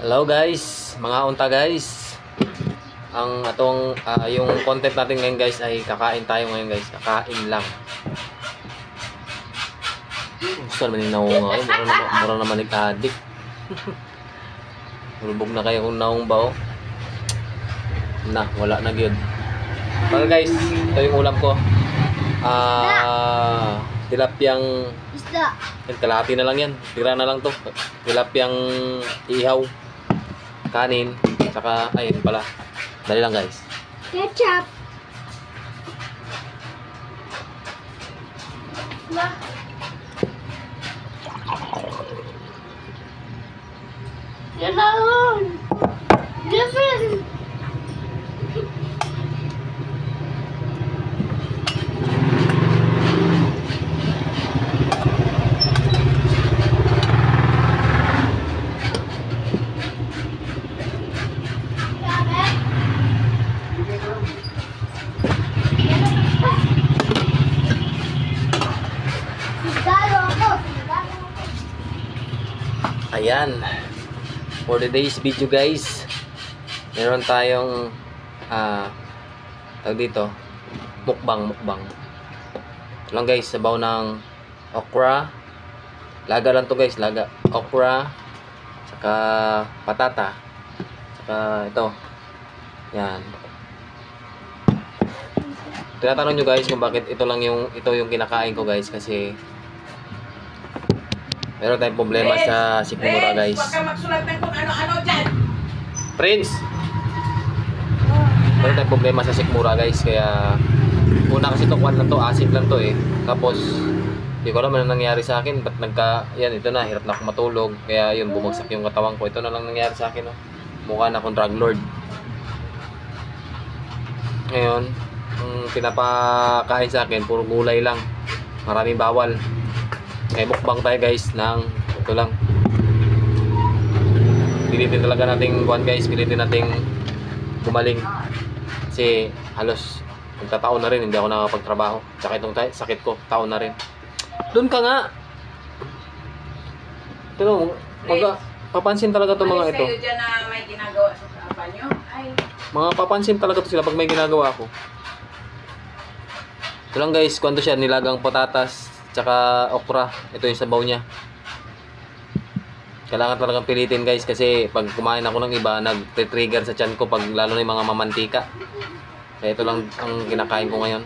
Hello guys, mga unta guys. Ang atong yung content natin ngayon guys ay kakain tayo ngayon guys. Kakain lang. Gusto naman yung naunga kayo. Mura naman nag-addict. Lubog na kayo kung naung ba oh. Na, wala na gyud. Para guys, ito yung ulam ko. Tilapyang Isda. kalahati na lang yan. Tira na lang to. Tilapyang ihaw. Kanin. Saka, ayun pala. Dali lang guys. Ketchup. Ma. Yan lang. Different. Ayan. For today's video guys, meron tayong tawag dito, mukbang. Ito lang guys, sabaw ng okra. Laga lang to guys, laga. Okra, saka patata, saka ito. Yan. Tinatanong nyo guys kung bakit ito yung kinakain ko guys, kasi meron tayong problema sa sikmura guys. Huwag ka magsulat ng kung ano-ano dyan. Prince! Meron tayong problema sa sikmura guys. Kaya una kasi ito, kwan lang to, acid lang to eh. Tapos hindi ko alam ano nangyari sa akin. Ba't yan, ito na, hirap na ako matulog. Kaya yun, bumagsak yung katawan ko. Ito na lang nangyari sa akin oh. Mukha na akong drug lord. Ngayon, ang pinapakain sa akin, puro gulay lang. Maraming bawal. May mukbang tayo guys ng ito lang. Pilitin talaga nating buwan guys, pilitin nating gumaling. Kasi halos magtataon na rin hindi ako nakakapagtrabaho. Tsaka itong sakit ko, taon na rin. Doon ka nga. Ito, papansin talaga itong mga ito. Kayo dyan na may ginagawa sa apa nyo? Ay. Mga papansin talaga ito sila pag may ginagawa ako. Ito lang guys, kwento siya, nilagang patatas tsaka okra. Ito yung sabaw niya. Kailangan talagang pilitin guys, kasi pag kumain ako ng iba, nag-trigger sa tiyan ko pag lalo na yung mga mamantika. Kaya ito lang ang kinakain ko ngayon.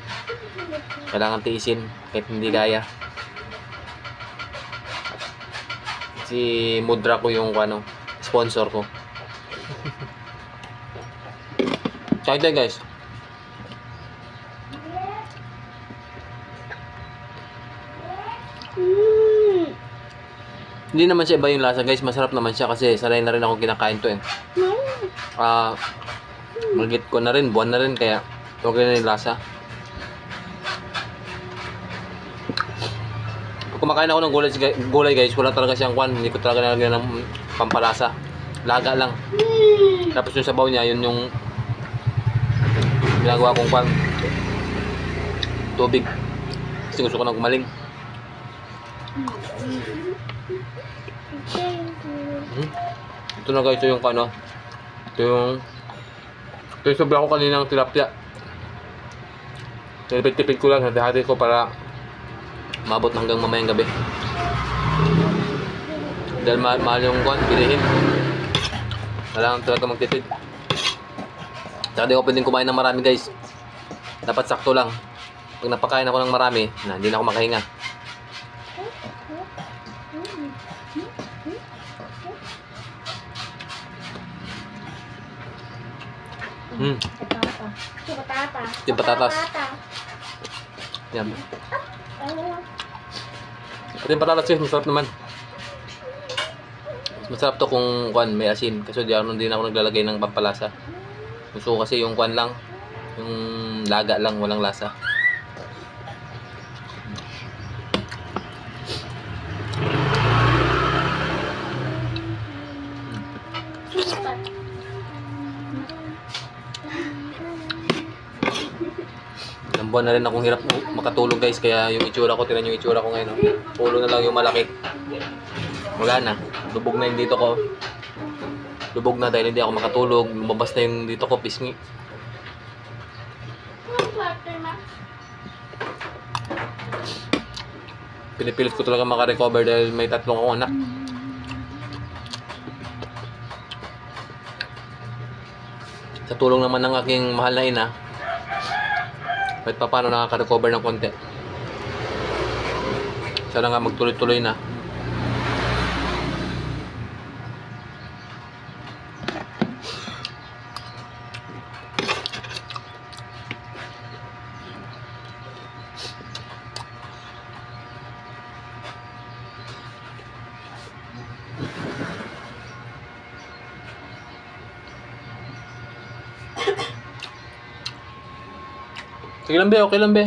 Kailangan tiisin kahit hindi kaya. Si Mudra ko yung sponsor ko. Tsaka ito guys. Hindi naman siya iba yung lasa guys, masarap naman siya kasi sanay na rin ako kinakain to eh. Magit ko na rin, buwan na rin, kaya okay na yung lasa. Pag kumakain ako ng gulay guys, wala talaga siyang kwan, hindi ko talaga nalagyan ng pampalasa. Laga lang. Tapos yung sabaw niya, yun yung ginagawa kong kwan. Tubig. Kasi gusto ko nang gumaling. Ito na guys, ito yung ito yung sobra ko kaninang tilapia. Tipid ko lang, hati-hati ko para mabot hanggang mamayang gabi. Dahil mahal yung bilihin. Kailangan talaga magtipid. Tsaka di ako pwedeng kumain ng marami guys. Dapat sakto lang. Pag napakain ako ng marami, hindi na ako makahinga. Yung patatas. Yan. Ito yung patatas yun, masarap naman. Masarap to kung may asin. Kasi di ako naglalagay ng pampalasa. Gusto ko kasi yung lang, yung laga lang, walang lasa. Ilang buwan na rin akong hirap makatulog guys, kaya yung itsura ko, tinan yung itsura ko ngayon. Pulo na lang yung malaki. Wala na, lubog na yung dito ko. lubog na dahil hindi ako makatulog. Lumabas na yung dito ko, pisngi. Pinipilit ko talaga makarecover dahil may 3 akong anak. Sa tulong naman ng aking mahal na ina, kahit pa paano nakaka-recover ng konti. Sana nga magtuloy-tuloy na. Sige lang be, okay lang be.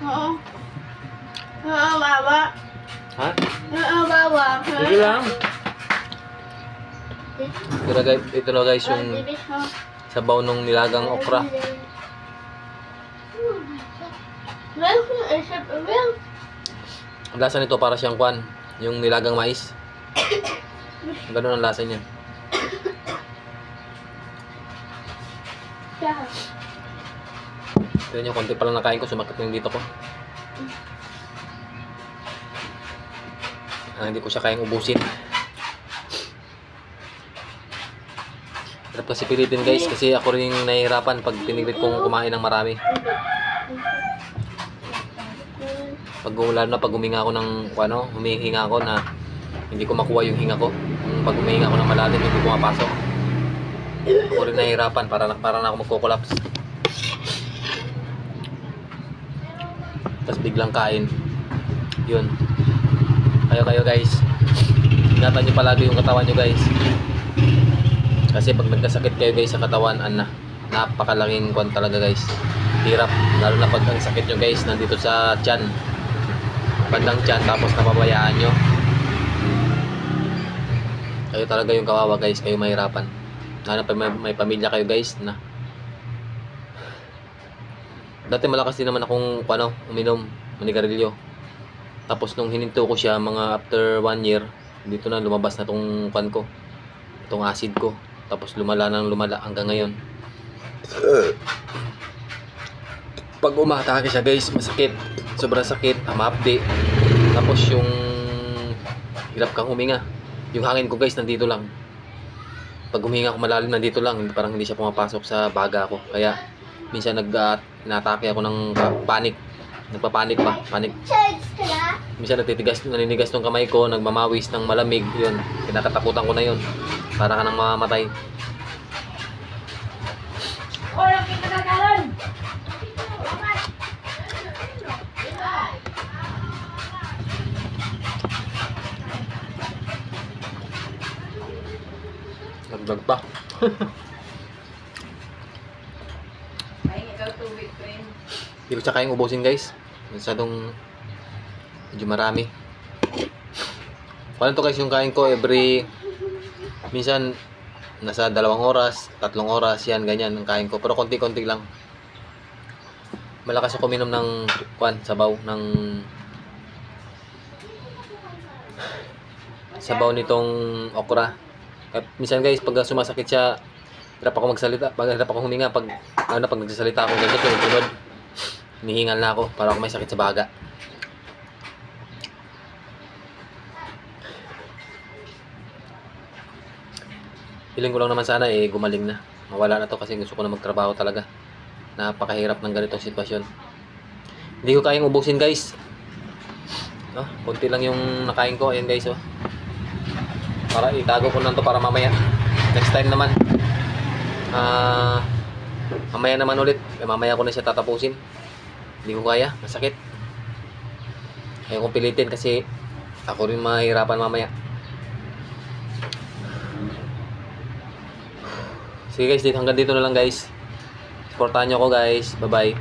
Oo. Oo, baba. Ha? Oo, baba. Sige lang. Ito na guys yung sabaw ng nilagang okra. Ang lasa nito para siyang kwan, yung nilagang mais. Ganun ang lasa niya. Tignan nyo, konti pa lang nakain ko, sumakit na yung dito ko. Hindi ko siya kayang ubusin. Hirap kasi pilitin guys, kasi ako rin nahihirapan pag pinilit kong kumain ng marami. Lalo na pag huminga ako ng, humihinga ako na hindi ko makuha yung hinga ko. Pag humihinga ako ng malalim, hindi ko mapasok. Ako rin nahihirapan, para na ako magkukolaps. Tapos biglang kain. Yun. Kayo guys, ingatan nyo palagi yung katawan nyo guys. Kasi pag nagkasakit kayo guys sa katawan, napakalaking kwan talaga guys. Hirap, lalo na pag ang sakit nyo guys nandito sa tiyan, bandang tiyan, tapos napabayaan nyo. Kayo talaga yung kawawa guys, kayo mahirapan. Lalo na may pamilya kayo guys na. Dati malakas din naman akong uminom, manigarilyo. Tapos nung hininto ko siya, mga after 1 year, dito na lumabas na tong kwan ko, itong acid ko. Tapos lumala hanggang ngayon. Pag umatake siya guys, masakit. Sobrang sakit, hamapdi. Tapos yung hirap kang huminga. Yung hangin ko guys, nandito lang. Pag huminga ko malalim, nandito lang. Parang hindi siya pumapasok sa baga ko. Kaya minsan natake ako ng panic. Nagpapanik pa, panik. Minsan naninigas ng kamay ko, nagmamawis ng malamig, yun. Kinakatakutan ko na yun. Para ka nang mamamatay. Orang kita gagalan. Nagdag pa. Ay, ikaw tubig, friend. Hindi ko siya kayang ubusin guys. Masyadong medyo marami. Paano to guys yung kain ko minsan nasa 2 oras, 3 oras, yan ganyan ang kain ko. Pero konti-konti lang. Malakas ako uminom ng sabaw nitong okra. Minsan guys pag sumasakit siya, hirap ako magsalita, hirap ako huminga pag nagsasalita ako ganito, sunod-sunod. Hinihingal na ako para ako may sakit sa baga. Feeling ko lang naman sana gumaling na. Mawala na to kasi gusto ko na magtrabaho talaga. Napakahirap ng ganitong sitwasyon. Hindi ko kayang ubusin guys. Konti lang yung nakain ko. Ayan guys Para itago ko na to para mamaya. Next time naman. Mamaya naman ulit. Mamaya ko na siya tatapusin. Hindi ko kaya, masakit. Ayaw kong pilitin kasi ako rin mahirapan mamaya. Sige guys, hanggang dito na lang guys. Supportahan nyo ako guys. Bye bye.